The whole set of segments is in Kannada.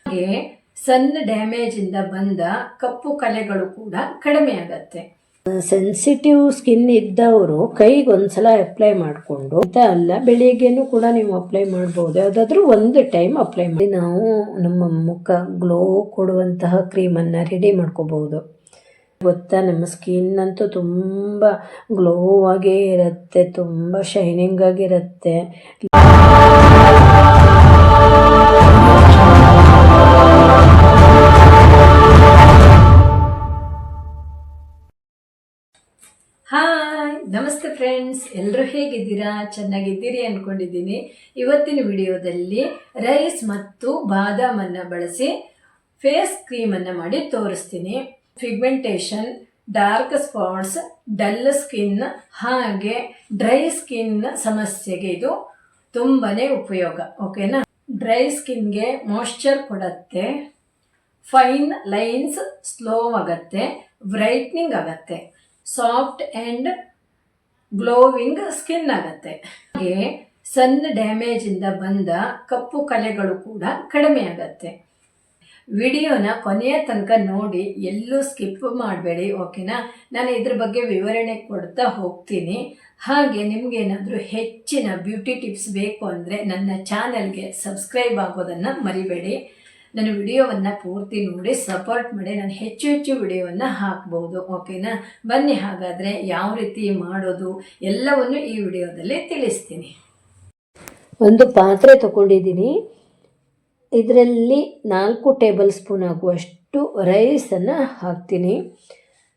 ಹಾಗೆ ಸನ್ ಡ್ಯಾಮೇಜಿಂದ ಬಂದ ಕಪ್ಪು ಕಲೆಗಳು ಕೂಡ ಕಡಿಮೆ ಆಗತ್ತೆ. ಸೆನ್ಸಿಟಿವ್ ಸ್ಕಿನ್ ಇದ್ದವರು ಕೈಗೆ ಒಂದ್ಸಲ ಅಪ್ಲೈ ಮಾಡಿಕೊಂಡು ಅಲ್ಲ ಬೆಳಿಗ್ಗೆನೂ ಕೂಡ ನೀವು ಅಪ್ಲೈ ಮಾಡ್ಬೋದು. ಯಾವುದಾದ್ರೂ ಒಂದು ಟೈಮ್ ಅಪ್ಲೈ ಮಾಡಿ ನಾವು ನಮ್ಮ ಮುಖ ಗ್ಲೋ ಕೊಡುವಂತಹ ಕ್ರೀಮನ್ನು ರೆಡಿ ಮಾಡ್ಕೋಬಹುದು. ಗೊತ್ತಾ, ನಮ್ಮ ಸ್ಕಿನ್ ಅಂತೂ ತುಂಬ ಗ್ಲೋ ಆಗೇ ಇರುತ್ತೆ, ತುಂಬ ಶೈನಿಂಗ್ ಆಗಿರುತ್ತೆ. ಹಾಯ್, ನಮಸ್ತೆ ಫ್ರೆಂಡ್ಸ್, ಎಲ್ಲರೂ ಹೇಗಿದ್ದೀರಾ? ಚೆನ್ನಾಗಿದ್ದೀರಿ ಅಂದ್ಕೊಂಡಿದ್ದೀನಿ. ಇವತ್ತಿನ ವಿಡಿಯೋದಲ್ಲಿ ರೈಸ್ ಮತ್ತು ಬಾದಾಮನ್ನು ಬಳಸಿ ಫೇಸ್ ಕ್ರೀಮನ್ನು ಮಾಡಿ ತೋರಿಸ್ತೀನಿ. Pigmentation, dark spots, dull skin ಹಾಗೆ ಡ್ರೈ ಸ್ಕಿನ್ ಸಮಸ್ಯೆಗೆ ಇದು ತುಂಬಾ ಉಪಯೋಗ. ಓಕೆನಾ? ಡ್ರೈ ಸ್ಕಿನ್ಗೆ ಮಾಯ್ಶ್ಚರ್ ಕೊಡುತ್ತೆ, ಫೈನ್ ಲೈನ್ಸ್ ಸ್ಲೋ ಆಗುತ್ತೆ, ಬ್ರೈಟ್ನಿಂಗ್ ಆಗುತ್ತೆ, ಸಾಫ್ಟ್ ಆ್ಯಂಡ್ ಗ್ಲೋವಿಂಗ್ ಸ್ಕಿನ್ ಆಗುತ್ತೆ. ಹಾಗೆ ಸನ್ ಡ್ಯಾಮೇಜಿಂದ ಬಂದ ಕಪ್ಪು ಕಲೆಗಳು ಕೂಡ ಕಡಿಮೆ ಆಗುತ್ತೆ. ವಿಡಿಯೋನ ಕೊನೆಯ ತನಕ ನೋಡಿ, ಎಲ್ಲೂ ಸ್ಕಿಪ್ ಮಾಡಬೇಡಿ. ಓಕೆನಾ? ನಾನು ಇದ್ರ ಬಗ್ಗೆ ವಿವರಣೆ ಕೊಡ್ತಾ ಹೋಗ್ತೀನಿ. ಹಾಗೆ ನಿಮಗೇನಾದರೂ ಹೆಚ್ಚಿನ ಬ್ಯೂಟಿ ಟಿಪ್ಸ್ ಬೇಕು ಅಂದರೆ ನನ್ನ ಚಾನಲ್ಗೆ ಸಬ್ಸ್ಕ್ರೈಬ್ ಆಗೋದನ್ನು ಮರಿಬೇಡಿ. ನನ್ನ ವಿಡಿಯೋವನ್ನು ಪೂರ್ತಿ ನೋಡಿ ಸಪೋರ್ಟ್ ಮಾಡಿ, ನಾನು ಹೆಚ್ಚು ಹೆಚ್ಚು ವಿಡಿಯೋವನ್ನು ಹಾಕ್ಬೋದು. ಓಕೆನಾ? ಬನ್ನಿ, ಹಾಗಾದರೆ ಯಾವ ರೀತಿ ಮಾಡೋದು ಎಲ್ಲವನ್ನು ಈ ವಿಡಿಯೋದಲ್ಲಿ ತಿಳಿಸ್ತೀನಿ. ಒಂದು ಪಾತ್ರೆ ತಗೊಂಡಿದ್ದೀನಿ. ಇದರಲ್ಲಿ 4 ಟೇಬಲ್ ಸ್ಪೂನ್ ಆಗುವಷ್ಟು ರೈಸನ್ನು ಹಾಕ್ತೀನಿ.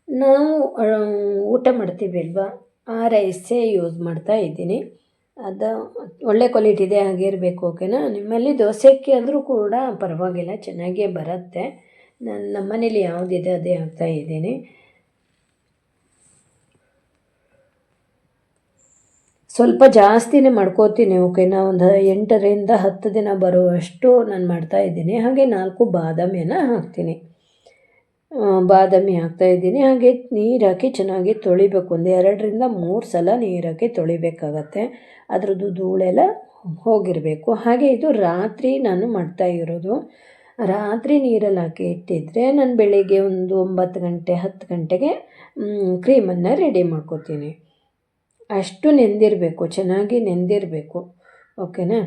ನಾವು ಊಟ ಮಾಡ್ತೀವಿ ಅಲ್ವಾ, ಆ ರೈಸೇ ಯೂಸ್ ಮಾಡ್ತಾ ಇದ್ದೀನಿ. ಅದು ಒಳ್ಳೆ ಕ್ವಾಲಿಟಿ ಇದೆ, ಹಾಗೆ ಇರಬೇಕು. ಓಕೆನಾ? ನಿಮ್ಮಲ್ಲಿ ದೋಸೆ ಅಕ್ಕಿ ಆದರೂ ಕೂಡ ಪರವಾಗಿಲ್ಲ, ಚೆನ್ನಾಗೇ ಬರುತ್ತೆ. ನಮ್ಮ ಮನೇಲಿ ಯಾವುದಿದೆ ಅದೇ ಹಾಕ್ತಾ ಇದ್ದೀನಿ. ಸ್ವಲ್ಪ ಜಾಸ್ತಿನೇ ಮಾಡ್ಕೋತೀನಿ. ಓಕೆನಾ? ಒಂದು 8ರಿಂದ 10 ದಿನ ಬರುವಷ್ಟು ನಾನು ಮಾಡ್ತಾಯಿದ್ದೀನಿ. ಹಾಗೆ 4 ಬಾದಾಮಿಯನ್ನು ಹಾಕ್ತೀನಿ. ಬಾದಾಮಿ ಹಾಕ್ತಾಯಿದ್ದೀನಿ. ಹಾಗೆ ನೀರು ಹಾಕಿ ಚೆನ್ನಾಗಿ ತೊಳಿಬೇಕು. ಒಂದು 2ರಿಂದ 3 ಸಲ ನೀರು ಹಾಕಿ ತೊಳಿಬೇಕಾಗತ್ತೆ. ಅದರದ್ದು ಧೂಳೆಲ್ಲ ಹೋಗಿರಬೇಕು. ಹಾಗೆ ಇದು ರಾತ್ರಿ ನಾನು ಮಾಡ್ತಾ ಇರೋದು. ರಾತ್ರಿ ನೀರಲ್ಲಿ ಹಾಕಿ ಇಟ್ಟಿದ್ರೆ ನಾನು ಬೆಳಿಗ್ಗೆ ಒಂದು 9 ಗಂಟೆ 10 ಗಂಟೆಗೆ ಕ್ರೀಮನ್ನು ರೆಡಿ ಮಾಡ್ಕೋತೀನಿ. ಅಷ್ಟು ನೆಂದಿರಬೇಕು, ಚೆನ್ನಾಗಿ ನೆಂದಿರಬೇಕು. ಓಕೆನಾ?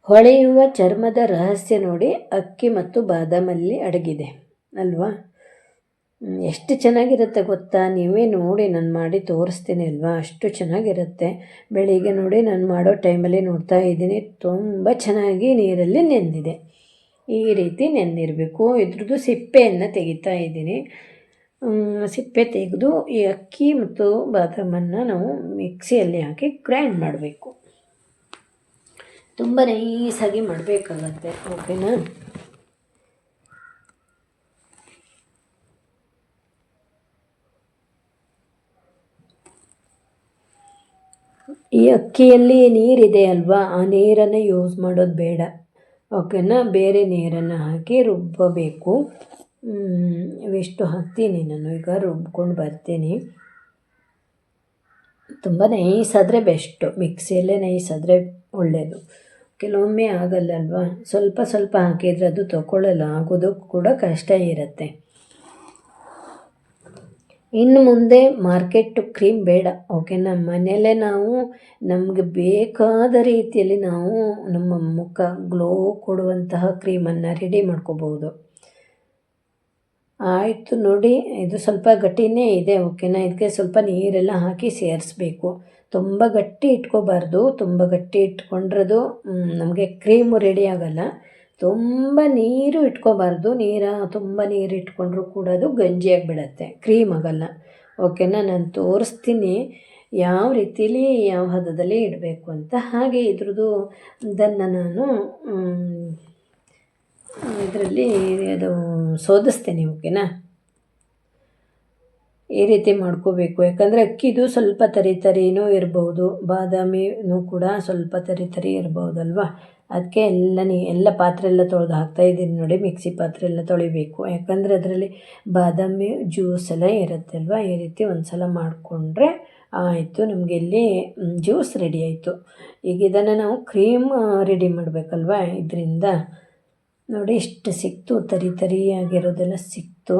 ಹೊಳೆಯುವ ಚರ್ಮದ ರಹಸ್ಯ ನೋಡಿ, ಅಕ್ಕಿ ಮತ್ತು ಬಾದಾಮಲ್ಲಿ ಅಡಗಿದೆ ಅಲ್ವಾ? ಎಷ್ಟು ಚೆನ್ನಾಗಿರುತ್ತೆ ಗೊತ್ತಾ? ನೀವೇ ನೋಡಿ, ನಾನು ಮಾಡಿ ತೋರಿಸ್ತೀನಿ ಅಲ್ವಾ, ಅಷ್ಟು ಚೆನ್ನಾಗಿರುತ್ತೆ. ಬೆಳಿಗ್ಗೆ ನೋಡಿ ನಾನು ಮಾಡೋ ಟೈಮಲ್ಲಿ ನೋಡ್ತಾ ಇದ್ದೀನಿ, ತುಂಬ ಚೆನ್ನಾಗಿ ನೀರಲ್ಲಿ ನೆಂದಿದೆ. ಈ ರೀತಿ ನೆಂದಿರಬೇಕು. ಇದ್ರದ್ದು ಸಿಪ್ಪೆಯನ್ನು ತೆಗಿತಾ ಇದ್ದೀನಿ. ಸಿಪ್ಪೆ ತೆಗೆದು ಈ ಅಕ್ಕಿ ಮತ್ತು ಬಾದಾಮನ್ನು ನಾವು ಮಿಕ್ಸಿಯಲ್ಲಿ ಹಾಕಿ ಗ್ರೈಂಡ್ ಮಾಡಬೇಕು. ತುಂಬ ನೈಸಾಗಿ ಮಾಡಬೇಕಾಗತ್ತೆ. ಓಕೆನಾ? ಈ ಅಕ್ಕಿಯಲ್ಲಿ ನೀರಿದೆ ಅಲ್ವಾ, ಆ ನೀರನ್ನು ಯೂಸ್ ಮಾಡೋದು ಬೇಡ. ಓಕೆನಾ? ಬೇರೆ ನೀರನ್ನು ಹಾಕಿ ರುಬ್ಬಬೇಕು. ಇವಿಷ್ಟು ಹಾಕ್ತೀನಿ ನಾನು. ಈಗ ರುಬ್ಕೊಂಡು ಬರ್ತೀನಿ. ತುಂಬ ನೈಸಾದರೆ ಬೆಸ್ಟು, ಮಿಕ್ಸಿಯಲ್ಲೇ ನೈಸಾದರೆ ಒಳ್ಳೆಯದು. ಕೆಲವೊಮ್ಮೆ ಆಗಲ್ಲ ಅಲ್ವಾ, ಸ್ವಲ್ಪ ಸ್ವಲ್ಪ ಹಾಕಿದರೆ ಅದು ತಗೊಳ್ಳಲ್ಲ, ಆಗೋದು ಕೂಡ ಕಷ್ಟ ಇರುತ್ತೆ. ಇನ್ನು ಮುಂದೆ ಮಾರ್ಕೆಟ್ ಕ್ರೀಮ್ ಬೇಡ. ಓಕೆನಾ? ಮನೆಯಲ್ಲೇ ನಾವು ನಮಗೆ ಬೇಕಾದ ರೀತಿಯಲ್ಲಿ ನಾವು ನಮ್ಮ ಮುಖ ಗ್ಲೋ ಕೊಡುವಂತಹ ಕ್ರೀಮನ್ನು ರೆಡಿ ಮಾಡ್ಕೋಬೋದು. ಆಯಿತು ನೋಡಿ, ಇದು ಸ್ವಲ್ಪ ಗಟ್ಟಿನೇ ಇದೆ. ಓಕೆನಾ? ಇದಕ್ಕೆ ಸ್ವಲ್ಪ ನೀರೆಲ್ಲ ಹಾಕಿ ಸೇರಿಸ್ಬೇಕು. ತುಂಬ ಗಟ್ಟಿ ಇಟ್ಕೋಬಾರ್ದು. ತುಂಬ ಗಟ್ಟಿ ಇಟ್ಕೊಂಡ್ರದು ನಮಗೆ ಕ್ರೀಮು ರೆಡಿ ಆಗಲ್ಲ. ತುಂಬ ನೀರು ಇಟ್ಕೋಬಾರ್ದು. ತುಂಬ ನೀರು ಇಟ್ಕೊಂಡ್ರೂ ಕೂಡ ಅದು ಗಂಜಿಯಾಗಿಬಿಡತ್ತೆ, ಕ್ರೀಮ್ ಆಗಲ್ಲ. ಓಕೆನಾ? ನಾನು ತೋರಿಸ್ತೀನಿ ಯಾವ ರೀತಿಲಿ ಯಾವ ಹದದಲ್ಲಿ ಇಡಬೇಕು ಅಂತ. ಹಾಗೆ ಇದ್ರದ್ದು ಅದನ್ನು ನಾನು ಇದರಲ್ಲಿ ಅದು ಸೋದಿಸ್ತೇನೆ. ಓಕೆನಾ? ಈ ರೀತಿ ಮಾಡ್ಕೋಬೇಕು. ಯಾಕಂದರೆ ಅಕ್ಕಿದು ಸ್ವಲ್ಪ ತರಿನೂ ಇರ್ಬೋದು, ಬಾದಾಮಿನೂ ಕೂಡ ಸ್ವಲ್ಪ ತರಿ ಇರ್ಬೋದಲ್ವ. ಅದಕ್ಕೆ ಎಲ್ಲ ಪಾತ್ರೆ ಎಲ್ಲ ತೊಳೆದು ಹಾಕ್ತಾಯಿದ್ದೀನಿ ನೋಡಿ. ಮಿಕ್ಸಿ ಪಾತ್ರೆ ಎಲ್ಲ ತೊಳಿಬೇಕು, ಯಾಕಂದರೆ ಅದರಲ್ಲಿ ಬಾದಾಮಿ ಜ್ಯೂಸ್ ಎಲ್ಲ ಇರುತ್ತೆ ಅಲ್ವ. ಈ ರೀತಿ ಒಂದು ಸಲ ಮಾಡಿಕೊಂಡ್ರೆ ಆಯಿತು, ನಮಗೆ ಇಲ್ಲಿ ಜ್ಯೂಸ್ ರೆಡಿ ಆಯಿತು. ಈಗ ಇದನ್ನು ನಾವು ಕ್ರೀಮ್ ರೆಡಿ ಮಾಡಬೇಕಲ್ವ. ಇದರಿಂದ ನೋಡಿ ಇಷ್ಟು ಸಿಕ್ತು, ತರಿಯಾಗಿರೋದೆಲ್ಲ ಸಿಕ್ತು.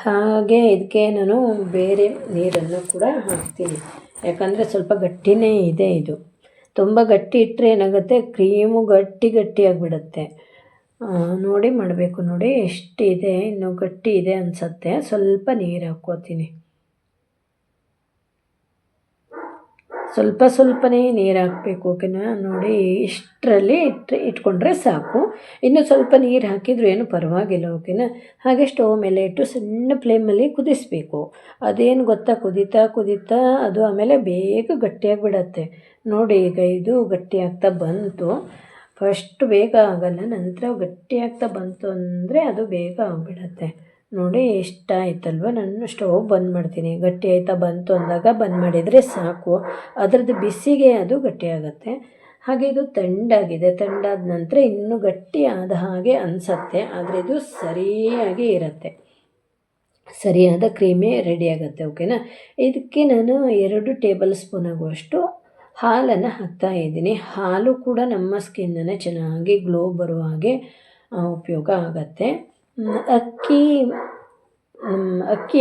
ಹಾಗೆ ಇದಕ್ಕೆ ನಾನು ಬೇರೆ ನೀರನ್ನು ಕೂಡ ಹಾಕ್ತೀನಿ, ಯಾಕಂದರೆ ಸ್ವಲ್ಪ ಗಟ್ಟಿನೇ ಇದೆ. ಇದು ತುಂಬ ಗಟ್ಟಿ ಇಟ್ಟರೆ ಏನಾಗುತ್ತೆ, ಕ್ರೀಮು ಗಟ್ಟಿಯಾಗಿಬಿಡುತ್ತೆ. ನೋಡಿ ಮಾಡಬೇಕು. ನೋಡಿ ಎಷ್ಟಿದೆ, ಇನ್ನು ಗಟ್ಟಿ ಇದೆ ಅನಿಸುತ್ತೆ. ಸ್ವಲ್ಪ ನೀರು ಹಾಕ್ಕೋತೀನಿ, ಸ್ವಲ್ಪನೇ ನೀರು ಹಾಕಬೇಕು. ಓಕೆನಾ? ನೋಡಿ ಇಷ್ಟರಲ್ಲಿ ಇಟ್ಕೊಂಡ್ರೆ ಸಾಕು. ಇನ್ನು ಸ್ವಲ್ಪ ನೀರು ಹಾಕಿದರೂ ಏನು ಪರವಾಗಿಲ್ಲ. ಓಕೆನಾ? ಹಾಗೆ ಸ್ಟವ್ ಮೇಲೆ ಇಟ್ಟು ಸಣ್ಣ ಫ್ಲೇಮಲ್ಲಿ ಕುದಿಸಬೇಕು. ಅದೇನು ಗೊತ್ತಾ, ಕುದೀತಾ ಅದು ಆಮೇಲೆ ಬೇಗ ಗಟ್ಟಿಯಾಗಿಬಿಡತ್ತೆ. ನೋಡಿ ಈಗ ಇದು ಗಟ್ಟಿ ಆಗ್ತಾ ಬಂತು. ಫಸ್ಟ್ ಬೇಗ ಆಗಲ್ಲ, ನಂತರ ಗಟ್ಟಿ ಆಗ್ತಾ ಬಂತು ಅಂದರೆ ಅದು ಬೇಗ ಆಗಿಬಿಡತ್ತೆ. ನೋಡಿ ಇಷ್ಟ ಆಯ್ತಲ್ವ. ನಾನು ಸ್ಟವ್ ಬಂದ್ ಮಾಡ್ತೀನಿ. ಗಟ್ಟಿ ಆಯ್ತಾ ಬಂತು ಅಂದಾಗ ಬಂದ್ ಮಾಡಿದರೆ ಸಾಕು. ಅದರದ್ದು ಬಿಸಿಗೆ ಅದು ಗಟ್ಟಿ ಆಗುತ್ತೆ. ಹಾಗೆ ಇದು ತಣ್ಣಾದ ನಂತರ ಇನ್ನೂ ಗಟ್ಟಿ ಆದ ಹಾಗೆ ಅನಿಸತ್ತೆ, ಆದರೆ ಇದು ಸರಿಯಾಗಿ ಇರುತ್ತೆ, ಸರಿಯಾದ ಕ್ರೀಮೇ ರೆಡಿ ಆಗುತ್ತೆ. ಓಕೆನಾ? ಇದಕ್ಕೆ ನಾನು 2 ಟೇಬಲ್ ಸ್ಪೂನ್ ಆಗುವಷ್ಟು ಹಾಲನ್ನು ಹಾಕ್ತಾಯಿದ್ದೀನಿ. ಹಾಲು ಕೂಡ ನಮ್ಮ ಸ್ಕಿನ್ನನ್ನು ಚೆನ್ನಾಗಿ ಗ್ಲೋ ಬರುವ ಹಾಗೆ ಉಪಯೋಗ ಆಗುತ್ತೆ. ಅಕ್ಕಿ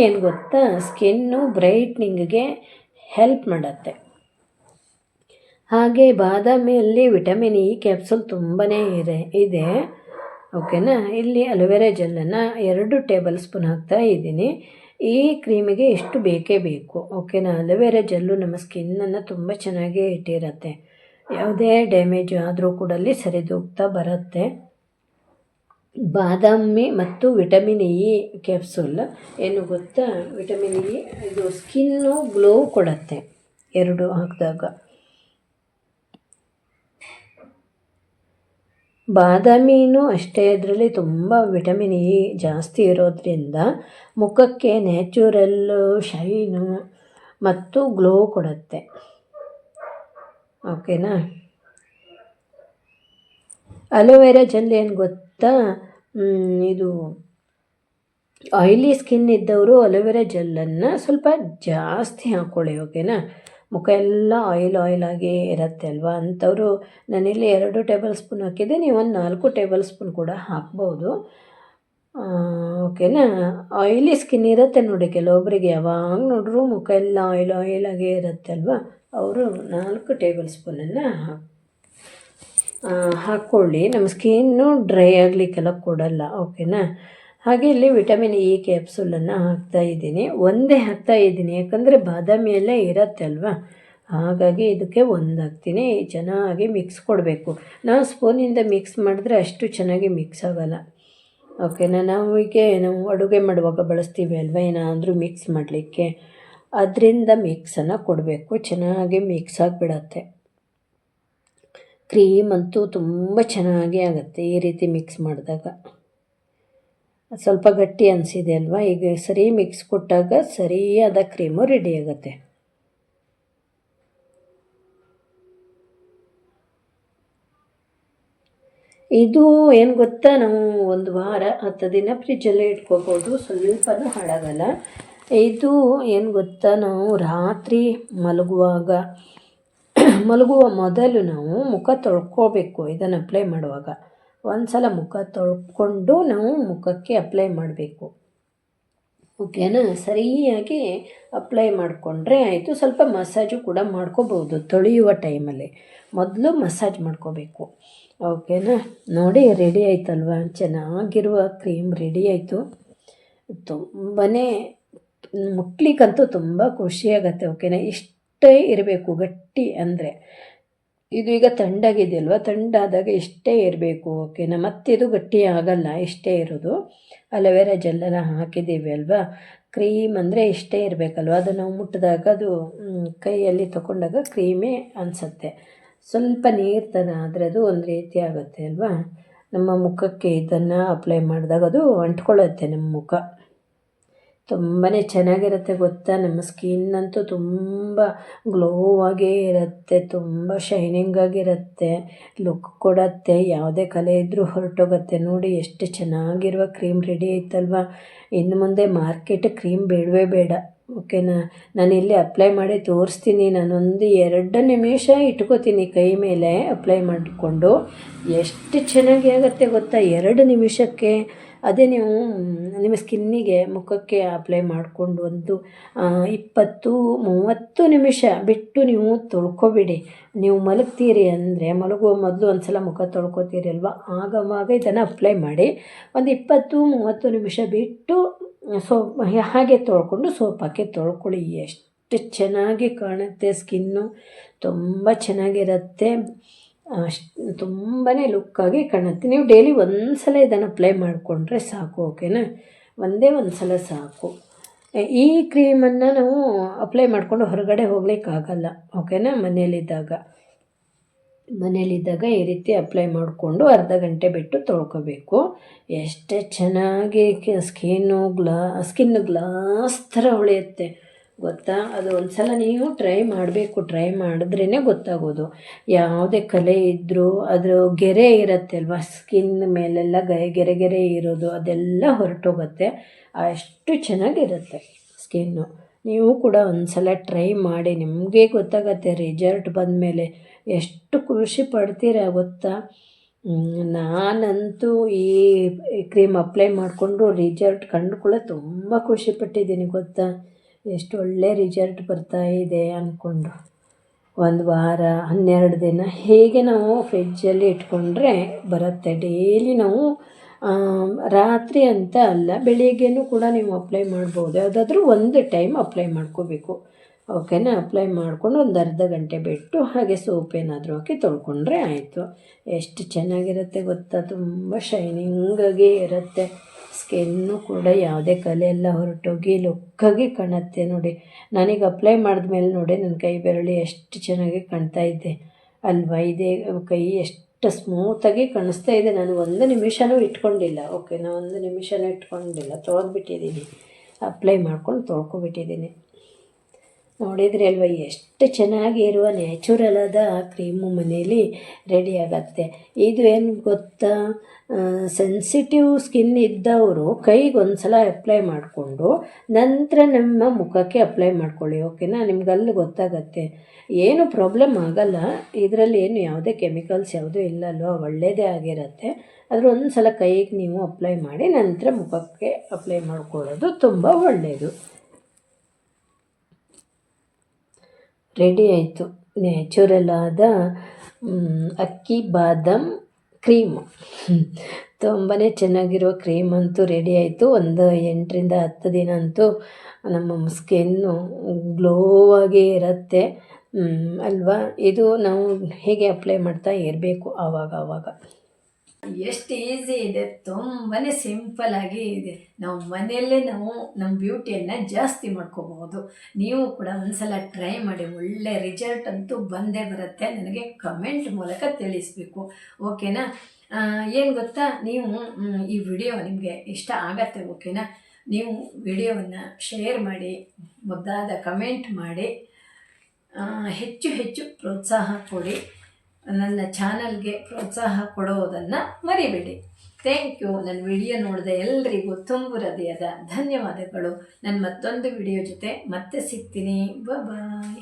ಏನು ಗೊತ್ತಾ, ಸ್ಕಿನ್ನು ಬ್ರೈಟ್ನಿಂಗ್ಗೆ ಹೆಲ್ಪ್ ಮಾಡುತ್ತೆ. ಹಾಗೆ ಬಾದಾಮಿಯಲ್ಲಿ ವಿಟಮಿನ್ ಇ ಕ್ಯಾಪ್ಸೂಲ್ ತುಂಬಾ ಇದೆ. ಓಕೆನಾ? ಇಲ್ಲಿ ಅಲೋವೆರಾ ಜೆಲ್ಲನ್ನು 2 ಟೇಬಲ್ ಸ್ಪೂನ್ ಹಾಕ್ತಾ ಇದ್ದೀನಿ. ಈ ಕ್ರೀಮಿಗೆ ಎಷ್ಟು ಬೇಕೇ ಬೇಕು. ಓಕೆನಾ? ಅಲೋವೆರಾ ಜೆಲ್ಲು ನಮ್ಮ ಸ್ಕಿನ್ನನ್ನು ತುಂಬ ಚೆನ್ನಾಗಿ ಇಟ್ಟಿರುತ್ತೆ. ಯಾವುದೇ ಡ್ಯಾಮೇಜ್ ಆದರೂ ಕೂಡ ಅಲ್ಲಿ ಸರಿದೂಗ್ತಾ ಬರುತ್ತೆ. ಬಾದಾಮಿ ಮತ್ತು ವಿಟಮಿನ್ ಇ ಕ್ಯಾಪ್ಸೂಲ್ ಏನು ಗೊತ್ತಾ, ವಿಟಮಿನ್ ಇ ಇದು ಸ್ಕಿನ್ನು ಗ್ಲೋ ಕೊಡುತ್ತೆ 2 ಹಾಕಿದಾಗ. ಬಾದಾಮಿನೂ ಅಷ್ಟೇ, ಅದರಲ್ಲಿ ತುಂಬ ವಿಟಮಿನ್ ಇ ಜಾಸ್ತಿ ಇರೋದ್ರಿಂದ ಮುಖಕ್ಕೆ ನ್ಯಾಚುರಲ್ಲು ಶೈನು ಮತ್ತು ಗ್ಲೋ ಕೊಡುತ್ತೆ. ಓಕೆನಾ? ಅಲೋವೆರಾ ಜೆಲ್ ಏನು ಗೊತ್ತಾ, ಇದು ಆಯಿಲಿ ಸ್ಕಿನ್ ಇದ್ದವರು ಅಲೋವೆರಾ ಜೆಲ್ಲನ್ನು ಸ್ವಲ್ಪ ಜಾಸ್ತಿ ಹಾಕ್ಕೊಳ್ಳಿ. ಓಕೆನಾ? ಮುಖ ಎಲ್ಲ ಆಯಿಲ್ ಆಗಿ ಇರುತ್ತೆ ಅಲ್ವಾ, ಅಂಥವರು ನಾನಿಲ್ಲಿ 2 ಟೇಬಲ್ ಸ್ಪೂನ್ ಹಾಕಿದ್ದೆ, ನೀವು ಒಂದು 4 ಟೇಬಲ್ ಸ್ಪೂನ್ ಕೂಡ ಹಾಕ್ಬೋದು. ಓಕೆನಾ? ಆಯಿಲಿ ಸ್ಕಿನ್ ಇರುತ್ತೆ ನೋಡಿ ಕೆಲವೊಬ್ಬರಿಗೆ, ಯಾವಾಗ ನೋಡ್ರೂ ಮುಖ ಎಲ್ಲ ಆಯಿಲಾಗೇ ಇರುತ್ತೆ ಅಲ್ವಾ, ಅವರು 4 ಟೇಬಲ್ ಸ್ಪೂನನ್ನು ಹಾಕ್ಕೊಳ್ಳಿ. ನಮ್ಮ ಸ್ಕಿನ್ನು ಡ್ರೈ ಆಗಲಿಕ್ಕೆಲ್ಲ ಕೊಡಲ್ಲ. ಓಕೆನಾ? ಹಾಗೆ ಇಲ್ಲಿ ವಿಟಮಿನ್ ಇ ಕ್ಯಾಪ್ಸೂಲನ್ನು ಹಾಕ್ತಾಯಿದ್ದೀನಿ. ಒಂದೇ ಹಾಕ್ತಾಯಿದ್ದೀನಿ, ಯಾಕಂದರೆ ಬಾದಾಮಿಯಲ್ಲೇ ಇರುತ್ತೆ ಅಲ್ವಾ, ಹಾಗಾಗಿ ಇದಕ್ಕೆ ಒಂದು ಹಾಕ್ತೀನಿ. ಚೆನ್ನಾಗಿ ಮಿಕ್ಸ್ ಕೊಡಬೇಕು. ನಾವು ಸ್ಪೂನಿಂದ ಮಿಕ್ಸ್ ಮಾಡಿದ್ರೆ ಅಷ್ಟು ಚೆನ್ನಾಗಿ ಮಿಕ್ಸ್ ಆಗೋಲ್ಲ. ಓಕೆನಾ? ನಾವು ಅಡುಗೆ ಮಾಡುವಾಗ ಬಳಸ್ತೀವಿ ಅಲ್ವಾ, ಏನಾದರೂ ಮಿಕ್ಸ್ ಮಾಡಲಿಕ್ಕೆ, ಅದರಿಂದ ಮಿಕ್ಸನ್ನು ಕೊಡಬೇಕು. ಚೆನ್ನಾಗಿ ಮಿಕ್ಸ್ ಆಗಿಬಿಡತ್ತೆ. ಕ್ರೀಮ್ ಅಂತೂ ತುಂಬ ಚೆನ್ನಾಗಿ ಆಗುತ್ತೆ ಈ ರೀತಿ ಮಿಕ್ಸ್ ಮಾಡಿದಾಗ. ಸ್ವಲ್ಪ ಗಟ್ಟಿ ಅನಿಸಿದೆ ಅಲ್ವಾ, ಈಗ ಸರಿ ಮಿಕ್ಸ್ ಕೊಟ್ಟಾಗ ಸರಿಯಾದ ಕ್ರೀಮು ರೆಡಿ ಆಗುತ್ತೆ. ಇದು ಏನು ಗೊತ್ತಾ, ನಾವು 1 ವಾರ 10 ದಿನ ಫ್ರಿಜ್ಜಲ್ಲೇ ಇಟ್ಕೋಬೋದು, ಸ್ವಲ್ಪನೂ ಹಾಳಾಗಲ್ಲ. ಇದು ಏನು ಗೊತ್ತಾ, ನಾವು ರಾತ್ರಿ ಮಲಗುವ ಮೊದಲು ನಾವು ಮುಖ ತೊಳ್ಕೊಬೇಕು. ಇದನ್ನು ಅಪ್ಲೈ ಮಾಡುವಾಗ ಒಂದು ಸಲ ಮುಖ ತೊಳ್ಕೊಂಡು ನಾವು ಮುಖಕ್ಕೆ ಅಪ್ಲೈ ಮಾಡಬೇಕು. ಓಕೆನಾ? ಸರಿಯಾಗಿ ಅಪ್ಲೈ ಮಾಡಿಕೊಂಡ್ರೆ ಆಯಿತು. ಸ್ವಲ್ಪ ಮಸಾಜು ಕೂಡ ಮಾಡ್ಕೋಬೋದು ತೊಳೆಯುವ ಟೈಮಲ್ಲಿ, ಮೊದಲು ಮಸಾಜ್ ಮಾಡ್ಕೋಬೇಕು. ಓಕೆನಾ? ನೋಡಿ ರೆಡಿ ಆಯ್ತಲ್ವ, ಚೆನ್ನಾಗಿರುವ ಕ್ರೀಮ್ ರೆಡಿ ಆಯಿತು. ತುಂಬಾ ಮುಟ್ಲಿಕ್ಕಂತೂ ತುಂಬ ಖುಷಿಯಾಗತ್ತೆ. ಓಕೆನಾ? ಇಷ್ಟೇ ಇರಬೇಕು ಗಟ್ಟಿ, ಅಂದರೆ ಇದು ಈಗ ತಣ್ಣಾಗಿದೆಯಲ್ವ, ತಣ್ಣಾದಾಗ ಇಷ್ಟೇ ಇರಬೇಕು. ಓಕೆನಾ? ಮತ್ತಿದು ಗಟ್ಟಿ ಆಗಲ್ಲ, ಇಷ್ಟೇ ಇರೋದು. ಅಲೋವೆರಾ ಜೆಲ್ಲನ್ನು ಹಾಕಿದ್ದೀವಿ ಅಲ್ವಾ, ಕ್ರೀಮ್ ಅಂದರೆ ಇಷ್ಟೇ ಇರಬೇಕಲ್ವ, ಅದು ನಾವು ಮುಟ್ಟಿದಾಗ ಅದು ಕೈಯಲ್ಲಿ ತಗೊಂಡಾಗ ಕ್ರೀಮೇ ಅನಿಸುತ್ತೆ. ಸ್ವಲ್ಪ ನೀರು ಥರ ಆದರೆ ಅದು ಒಂದು ರೀತಿ ಆಗುತ್ತೆ ಅಲ್ವಾ. ನಮ್ಮ ಮುಖಕ್ಕೆ ಇದನ್ನು ಅಪ್ಲೈ ಮಾಡಿದಾಗ ಅದು ಅಂಟ್ಕೊಳ್ಳುತ್ತೆ ನಮ್ಮ ಮುಖ. ತುಂಬಾ ಚೆನ್ನಾಗಿರುತ್ತೆ ಗೊತ್ತಾ. ನಮ್ಮ ಸ್ಕಿನ್ ಅಂತೂ ತುಂಬ ಗ್ಲೋವಾಗೇ ಇರುತ್ತೆ, ತುಂಬ ಶೈನಿಂಗಾಗಿರುತ್ತೆ, ಲುಕ್ ಕೊಡುತ್ತೆ, ಯಾವುದೇ ಕಲೆ ಇದ್ದರೂ ಹೊರಟೋಗುತ್ತೆ. ನೋಡಿ ಎಷ್ಟು ಚೆನ್ನಾಗಿರುವ ಕ್ರೀಮ್ ರೆಡಿ ಆಯ್ತಲ್ವ. ಇನ್ನು ಮುಂದೆ ಮಾರ್ಕೆಟ್ ಕ್ರೀಮ್ ಬೇಡವೇ ಬೇಡ. ಓಕೆನಾ. ನಾನು ಇಲ್ಲಿ ಅಪ್ಲೈ ಮಾಡಿ ತೋರಿಸ್ತೀನಿ. ನಾನೊಂದು 2 ನಿಮಿಷ ಇಟ್ಕೋತೀನಿ ಕೈ ಮೇಲೆ ಅಪ್ಲೈ ಮಾಡಿಕೊಂಡು. ಎಷ್ಟು ಚೆನ್ನಾಗಿ ಆಗುತ್ತೆ ಗೊತ್ತಾ 2 ನಿಮಿಷಕ್ಕೆ. ಅದೇ ನೀವು ನಿಮ್ಮ ಸ್ಕಿನ್ನಿಗೆ ಮುಖಕ್ಕೆ ಅಪ್ಲೈ ಮಾಡಿಕೊಂಡು ಒಂದು 20-30 ನಿಮಿಷ ಬಿಟ್ಟು ನೀವು ತೊಳ್ಕೊಬಿಡಿ. ನೀವು ಮಲಗ್ತೀರಿ ಅಂದರೆ ಮಲಗುವ ಮೊದಲು ಒಂದು ಸಲ ಮುಖ ತೊಳ್ಕೊತೀರಿ ಅಲ್ವಾ, ಆವಾಗ ಇದನ್ನು ಅಪ್ಲೈ ಮಾಡಿ ಒಂದು 20-30 ನಿಮಿಷ ಬಿಟ್ಟು ಹಾಗೆ ತೊಳ್ಕೊಂಡು ಸೋಪ್ ಹಾಕಿ ತೊಳ್ಕೊಳ್ಳಿ. ಎಷ್ಟು ಚೆನ್ನಾಗಿ ಕಾಣುತ್ತೆ ಸ್ಕಿನ್ನು, ತುಂಬ ಚೆನ್ನಾಗಿರುತ್ತೆ, ತುಂಬಾ ಲುಕ್ಕಾಗಿ ಕಾಣುತ್ತೆ. ನೀವು ಡೈಲಿ ಒಂದು ಸಲ ಇದನ್ನು ಅಪ್ಲೈ ಮಾಡಿಕೊಂಡ್ರೆ ಸಾಕು. ಓಕೆನಾ, ಒಂದೇ ಒಂದು ಸಲ ಸಾಕು. ಈ ಕ್ರೀಮನ್ನು ನಾವು ಅಪ್ಲೈ ಮಾಡಿಕೊಂಡು ಹೊರಗಡೆ ಹೋಗ್ಲಿಕ್ಕಾಗಲ್ಲ. ಓಕೆನಾ, ಮನೇಲಿದ್ದಾಗ ಈ ರೀತಿ ಅಪ್ಲೈ ಮಾಡಿಕೊಂಡು ಅರ್ಧ ಗಂಟೆ ಬಿಟ್ಟು ತೊಳ್ಕೊಬೇಕು. ಎಷ್ಟು ಚೆನ್ನಾಗಿ ಸ್ಕಿನ್ ಗ್ಲಾಸ್ ಥರ ಹೊಳೆಯುತ್ತೆ ಗೊತ್ತಾ. ಅದು ಒಂದು ಸಲ ನೀವು ಟ್ರೈ ಮಾಡಬೇಕು. ಟ್ರೈ ಮಾಡಿದ್ರೇ ಗೊತ್ತಾಗೋದು. ಯಾವುದೇ ಕಲೆ ಇದ್ದರೂ ಅದ್ರ ಗೆರೆ ಇರುತ್ತೆ ಅಲ್ವಾ, ಸ್ಕಿನ್ ಮೇಲೆಲ್ಲ ಗೆರೆ ಇರೋದು ಅದೆಲ್ಲ ಹೊರಟೋಗುತ್ತೆ. ಅಷ್ಟು ಚೆನ್ನಾಗಿರುತ್ತೆ ಸ್ಕಿನ್ನು. ನೀವು ಕೂಡ ಒಂದು ಸಲ ಟ್ರೈ ಮಾಡಿ, ನಿಮಗೆ ಗೊತ್ತಾಗತ್ತೆ ರಿಸಲ್ಟ್ ಬಂದಮೇಲೆ ಎಷ್ಟು ಖುಷಿ ಪಡ್ತೀರಾ ಗೊತ್ತಾ. ನಾನಂತೂ ಈ ಕ್ರೀಮ್ ಅಪ್ಲೈ ಮಾಡಿಕೊಂಡು ರಿಸಲ್ಟ್ ಕಂಡುಕೊಳ್ಳೋ ತುಂಬ ಖುಷಿಪಟ್ಟಿದ್ದೀನಿ ಗೊತ್ತಾ. ಎಷ್ಟು ಒಳ್ಳೆ ರಿಸಲ್ಟ್ ಬರ್ತಾ ಇದೆ ಅಂದ್ಕೊಂಡು. 1 ವಾರ 12 ದಿನ ಹೇಗೆ ನಾವು ಫ್ರಿಜ್ಜಲ್ಲಿ ಇಟ್ಕೊಂಡ್ರೆ ಬರುತ್ತೆ. ಡೈಲಿ ನಾವು ರಾತ್ರಿ ಅಂತ ಅಲ್ಲ, ಬೆಳಿಗ್ಗೆನೂ ಕೂಡ ನೀವು ಅಪ್ಲೈ ಮಾಡ್ಬೋದು. ಯಾವುದಾದ್ರೂ ಒಂದು ಟೈಮ್ ಅಪ್ಲೈ ಮಾಡ್ಕೋಬೇಕು. ಓಕೆನಾ, ಅಪ್ಲೈ ಮಾಡಿಕೊಂಡು ಒಂದು ಅರ್ಧ ಗಂಟೆ ಬಿಟ್ಟು ಹಾಗೆ ಸೋಪ್ ಏನಾದರೂ ಹಾಕಿ ತೊಳ್ಕೊಂಡ್ರೆ ಆಯಿತು. ಎಷ್ಟು ಚೆನ್ನಾಗಿರುತ್ತೆ ಗೊತ್ತಾ, ತುಂಬ ಶೈನಿಂಗಾಗಿ ಇರುತ್ತೆ ಸ್ಕಿನ್ನು ಕೂಡ. ಯಾವುದೇ ಕಲೆ ಎಲ್ಲ ಹೊರಟೋಗಿ ಲುಕ್ಕಾಗಿ ಕಾಣುತ್ತೆ ನೋಡಿ. ನಾನೀಗ ಅಪ್ಲೈ ಮಾಡಿದ್ಮೇಲೆ ನೋಡಿ ನನ್ನ ಕೈ ಬೆರಳು ಎಷ್ಟು ಚೆನ್ನಾಗಿ ಕಾಣ್ತಾ ಇದೆ ಅಲ್ವಾ. ಇದೇ ಕೈ ಎಷ್ಟು ಸ್ಮೂತಾಗಿ ಕಾಣಿಸ್ತಾ ಇದೆ. ನಾನು 1 ನಿಮಿಷನೂ ಇಟ್ಕೊಂಡಿಲ್ಲ. ಓಕೆನಾ, 1 ನಿಮಿಷನೂ ಇಟ್ಕೊಂಡಿಲ್ಲ, ತೊಳೆದ್ಬಿಟ್ಟಿದ್ದೀನಿ. ಅಪ್ಲೈ ಮಾಡ್ಕೊಂಡು ತೊಳ್ಕೊಬಿಟ್ಟಿದ್ದೀನಿ. ನೋಡಿದ್ರಿ ಅಲ್ವ ಎಷ್ಟು ಚೆನ್ನಾಗಿ ಇರುವ ನ್ಯಾಚುರಲ್ ಆದ ಕ್ರೀಮು ಮನೆಯಲ್ಲಿ ರೆಡಿ ಆಗುತ್ತೆ. ಇದು ಏನು ಗೊತ್ತಾ, ಸೆನ್ಸಿಟಿವ್ ಸ್ಕಿನ್ ಇದ್ದವರು ಕೈಗೆ ಒಂದು ಸಲ ಅಪ್ಲೈ ಮಾಡಿಕೊಂಡು ನಂತರ ನಮ್ಮ ಮುಖಕ್ಕೆ ಅಪ್ಲೈ ಮಾಡ್ಕೊಳ್ಳಿ. ಓಕೆನಾ, ನಿಮ್ಗಲ್ಲಿ ಗೊತ್ತಾಗತ್ತೆ, ಏನು ಪ್ರಾಬ್ಲಮ್ ಆಗಲ್ಲ. ಇದರಲ್ಲಿ ಏನು ಯಾವುದೇ ಕೆಮಿಕಲ್ಸ್ ಯಾವುದೂ ಇಲ್ಲ ಅಲ್ವಾ, ಒಳ್ಳೆಯದೇ ಆಗಿರುತ್ತೆ. ಆದರೆ ಒಂದು ಸಲ ಕೈಗೆ ನೀವು ಅಪ್ಲೈ ಮಾಡಿ ನಂತರ ಮುಖಕ್ಕೆ ಅಪ್ಲೈ ಮಾಡ್ಕೊಳ್ಳೋದು ತುಂಬ ಒಳ್ಳೆಯದು. ರೆಡಿ ಆಯಿತು ನ್ಯಾಚುರಲ್ ಆದ ಅಕ್ಕಿ ಬಾದಾಮ್ ಕ್ರೀಮು. ತುಂಬಾ ಚೆನ್ನಾಗಿರೋ ಕ್ರೀಮ್ ಅಂತೂ ರೆಡಿ ಆಯಿತು. ಒಂದು 8-10 ದಿನ ಅಂತೂ ನಮ್ಮ ಸ್ಕಿನ್ನು ಗ್ಲೋವಾಗಿ ಇರುತ್ತೆ ಅಲ್ವಾ. ಇದು ನಾವು ಹೇಗೆ ಅಪ್ಲೈ ಮಾಡ್ತಾ ಇರಬೇಕು ಆವಾಗ. ಎಷ್ಟು ಈಸಿ ಇದೆ, ತುಂಬಾ ಸಿಂಪಲ್ಲಾಗಿ ಇದೆ. ನಾವು ಮನೆಯಲ್ಲೇ ನಮ್ಮ ಬ್ಯೂಟಿಯನ್ನು ಜಾಸ್ತಿ ಮಾಡ್ಕೋಬಹುದು. ನೀವು ಕೂಡ ಒಂದ್ಸಲ ಟ್ರೈ ಮಾಡಿ, ಒಳ್ಳೆ ರಿಸಲ್ಟ್ ಅಂತೂ ಬಂದೇ ಬರುತ್ತೆ. ನನಗೆ ಕಮೆಂಟ್ ಮೂಲಕ ತಿಳಿಸ್ಬೇಕು. ಓಕೆನಾ, ಏನು ಗೊತ್ತಾ, ನೀವು ಈ ವಿಡಿಯೋ ನಿಮಗೆ ಇಷ್ಟ ಆಗತ್ತೆ. ಓಕೆನಾ, ನೀವು ವಿಡಿಯೋವನ್ನು ಶೇರ್ ಮಾಡಿ, ಮುದ್ದಾದ ಕಮೆಂಟ್ ಮಾಡಿ, ಹೆಚ್ಚು ಹೆಚ್ಚು ಪ್ರೋತ್ಸಾಹ ಕೊಡಿ. ನನ್ನ ಚಾನಲ್ಗೆ ಪ್ರೋತ್ಸಾಹ ಕೊಡೋದನ್ನು ಮರಿಬೇಡಿ. Thank you. ನನ್ನ ವಿಡಿಯೋ ನೋಡಿದ ಎಲ್ಲರಿಗೂ ತುಂಬು ಹೃದಯದ ಧನ್ಯವಾದಗಳು. ನಾನು ಮತ್ತೊಂದು ವಿಡಿಯೋ ಜೊತೆ ಮತ್ತೆ ಸಿಗ್ತೀನಿ. ಬಾಯ್.